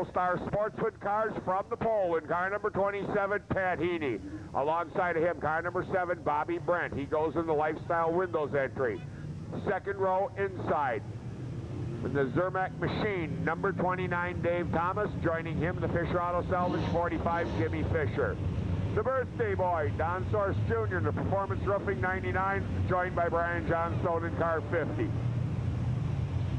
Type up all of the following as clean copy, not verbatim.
All-Star Sportsman cars from the pole in car number 27, Pat Heaney. Alongside of him, car number 7, Bobby Brent. He goes in the Lifestyle Windows entry. Second row inside. In the Zermatt machine, number 29, Dave Thomas. Joining him, the Fisher Auto Salvage 45, Jimmy Fisher. The birthday boy, Don Source Jr., the Performance Roofing 99, joined by Brian Johnstone in car 50.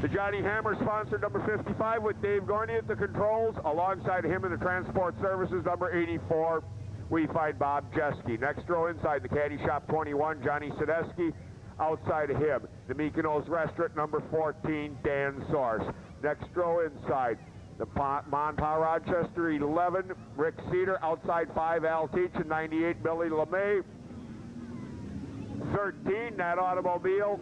The Johnny Hammer sponsored number 55 with Dave Gorney at the controls. Alongside him in the Transport Services, number 84, we find Bob Jeske. Next row inside, the Caddy Shop 21, Johnny Sadesky. Outside of him, the Mykonos Restaurant, number 14, Dan Source. Next row inside, the Monpa Rochester 11, Rick Cedar. Outside 5, Al Teach, and 98, Billy LeMay. 13, that automobile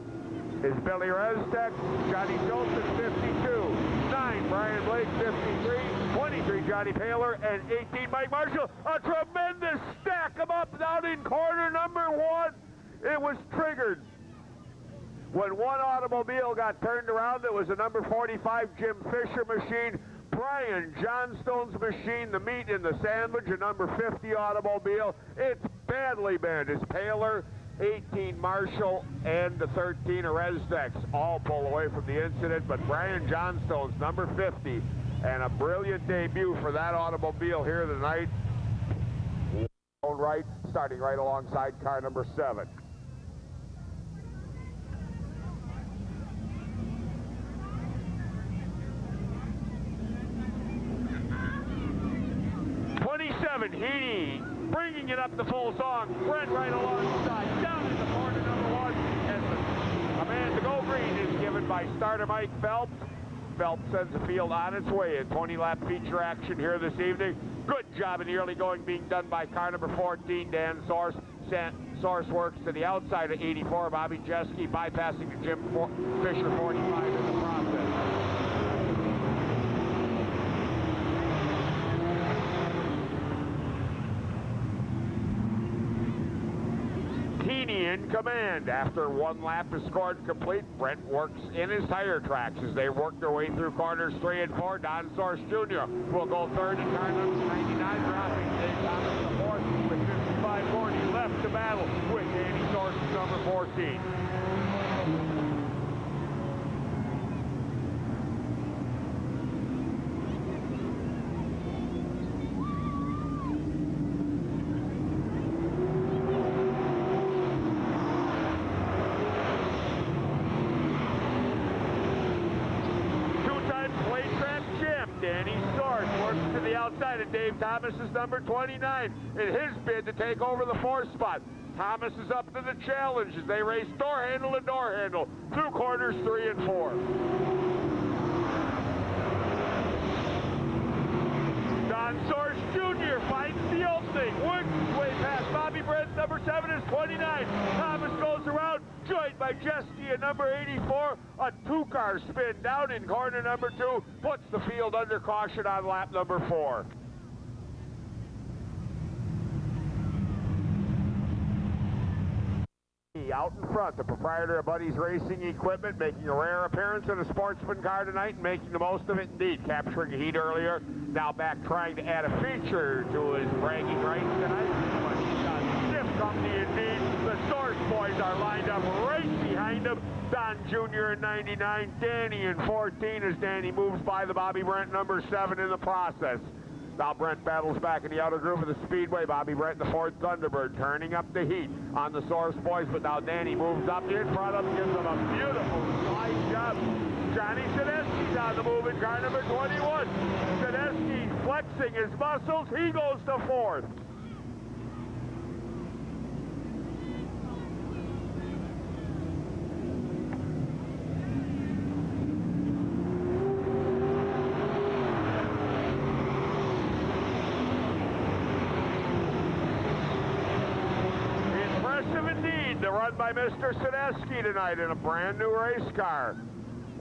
is Billy Restek. Johnny Joseph, 52. 9, Brian Blake, 53. 23, Johnny Paler, and 18, Mike Marshall. A tremendous stack them up down in corner number 1. It was triggered when one automobile got turned around. It was a number 45 Jim Fisher machine. Brian Johnstone's machine, the meat in the sandwich, a number 50 automobile. It's badly bent. It's Paler, 18 Marshall, and the 13 Resdex all pull away from the incident, but Brian Johnstone's number 50, and a brilliant debut for that automobile here tonight. Right, starting right alongside car number 7. Heaney bringing it up the full song. Brent right alongside, down in the corner number 1. And a man to go green is given by starter Mike Phelps. Phelps sends the field on its way in 20-lap feature action here this evening. Good job in the early going being done by car number 14, Dan Source. Source works to the outside of 84, Bobby Jeske, bypassing the Jim Fisher 45 in the process. Heaney in command. After one lap is scored complete, Brent works in his tire tracks as they work their way through corners 3 and 4. Don Source Jr. will go third in car number 99, dropping Dave Thomas to 4th with 55 more. He left to battle with Danny Source, number 14. Danny Source works to the outside of Dave Thomas's number 29 in his bid to take over the 4th spot. Thomas is up to the challenge as they race door handle to door handle through corners 3 and 4. Don Source Jr. finds the opening, works his way past Bobby Brent. Number 7 is 29. Thomas goes around, joined by Jeske at number 84. A 2-car spin down in corner number 2 puts the field under caution on lap number 4. Out in front, the proprietor of Buddy's Racing Equipment, making a rare appearance in a sportsman car tonight and making the most of it indeed. Capturing a heat earlier, now back trying to add a feature to his bragging rights tonight. But he's got stiff company indeed. The Source boys are lined up right behind him. Don Jr. in 99, Danny in 14 as Danny moves by the Bobby Brent number 7 in the process. Now Brent battles back in the outer groove of the Speedway. Bobby Brent, the Ford Thunderbird, turning up the heat on the Source boys, but now Danny moves up in front of him, gives him a beautiful slide job. Johnny Sadesky's on the move in car number 21. Sadesky flexing his muscles. He goes to 4th. The run by Mr. Sadesky tonight in a brand new race car.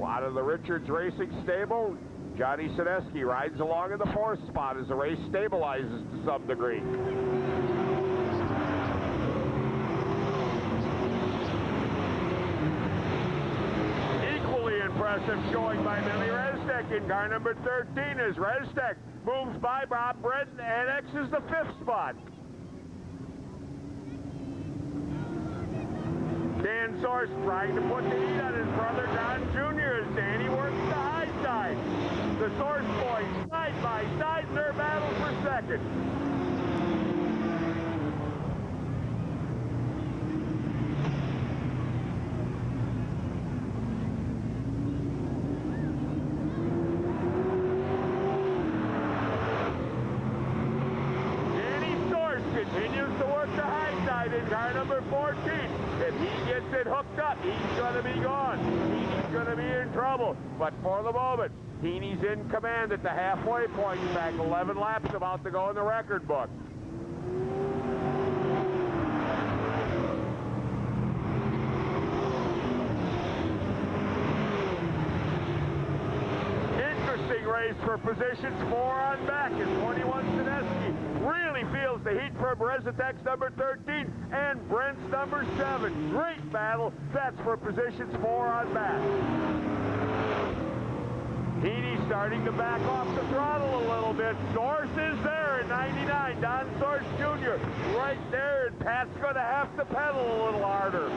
Out of the Richards Racing stable, Johnny Sadesky rides along in the 4th spot as the race stabilizes to some degree. Equally impressive impressive showing by Billy Resnick in car number 13 as Resnick moves by Bob Brent and annexes the 5th spot. Dan Source trying to put the heat on his brother Don Jr. as Danny works the high side. The Source boys side by side in their battle for second. Continues to work the high side in car number 14. If he gets it hooked up, he's going to be gone. Heaney's going to be in trouble. But for the moment, Heaney's in command at the halfway point. In fact, 11 laps about to go in the record book. Interesting race for positions 4 on back as 21 Tedeschi really feels the heat from Rezetek's number 13 and Brent's number 7. Great battle. That's for positions 4 on back. Heaney starting to back off the throttle a little bit. Source is there at 99. Don Source Jr. right there, and Pat's going to have to pedal a little harder.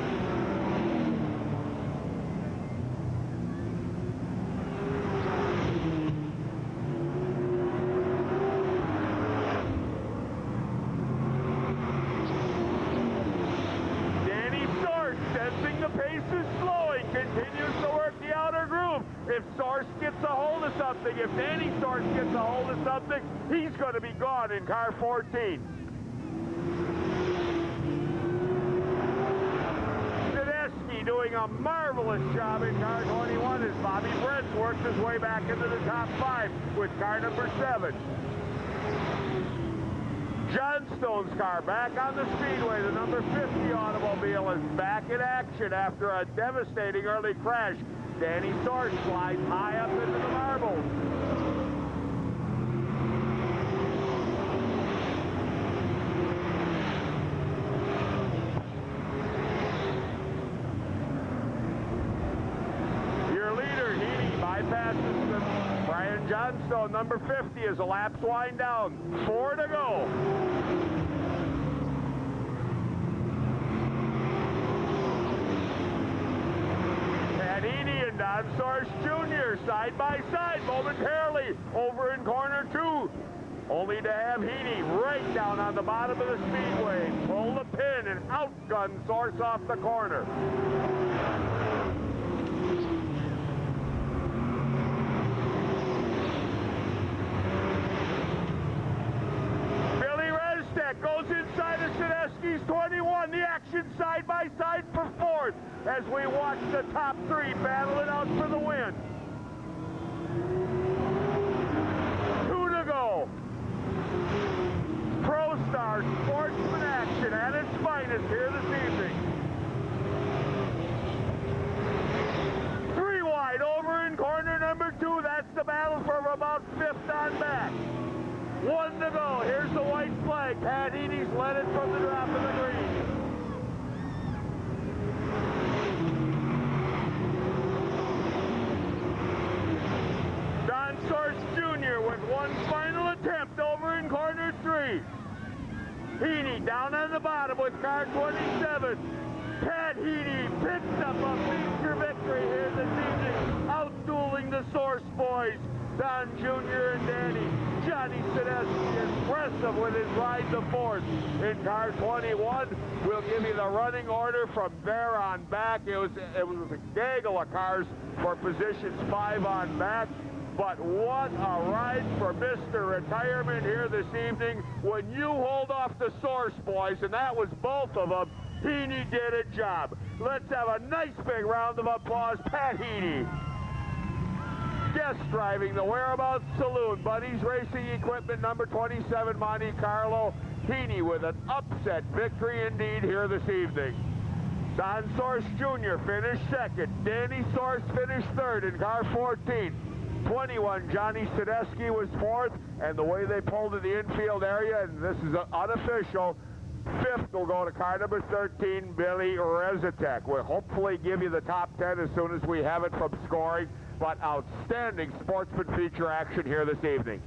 The pace is slowing, continues to work the outer groove. If Source gets a hold of something, if Danny Source gets a hold of something, he's going to be gone in car 14. Tedeschi doing a marvelous job in car 21 as Bobby Brent works his way back into the top 5 with car number 7. John Stone's car back on the Speedway. The number 50 automobile is back in action after a devastating early crash. Danny Source slides high up into the marbles. Your leader, Heaney, bypasses Brian Johnstone, number 50, as the laps wind down. 4 to go. Heaney and Don Source Jr. side by side momentarily over in corner 2. Only to have Heaney right down on the bottom of the Speedway pull the pin and outgun Source off the corner. Goes inside of Tedeschi's 21. The action side by side for 4th as we watch the top 3 battle it out for the win. 2 to go. ProStar sportsman action at its finest here this evening. 3 wide over in corner number 2. That's the battle for about 5th on back. 1 to go. Here's the white flag. Pat Heaney's led it from the drop of the green. Don Source Jr. with one final attempt over in corner 3. Heaney down on the bottom with car 27. Pat Heaney picks up a feature victory here this evening, outdueling the Source boys. Don Jr. and Danny. Johnny Tedeschi impressive with his ride to 4th. In car 21, we'll give you the running order from there on back. It was a gaggle of cars for positions 5 on back. But what a ride for Mr. Retirement here this evening. When you hold off the Source boys, and that was both of them, Heaney did a job. Let's have a nice big round of applause, Pat Heaney. Guest driving the Whereabouts Saloon, Buddy's Racing Equipment, number 27, Monte Carlo. Heaney with an upset victory indeed here this evening. Don Source Jr. finished 2nd. Danny Source finished 3rd in car 14. 21, Johnny Tedeschi was 4th, and the way they pulled to the infield area, and this is unofficial, 5th will go to car number 13, Billy Rezetek. We'll hopefully give you the top 10 as soon as we have it from scoring. but outstanding sportsman feature action here this evening.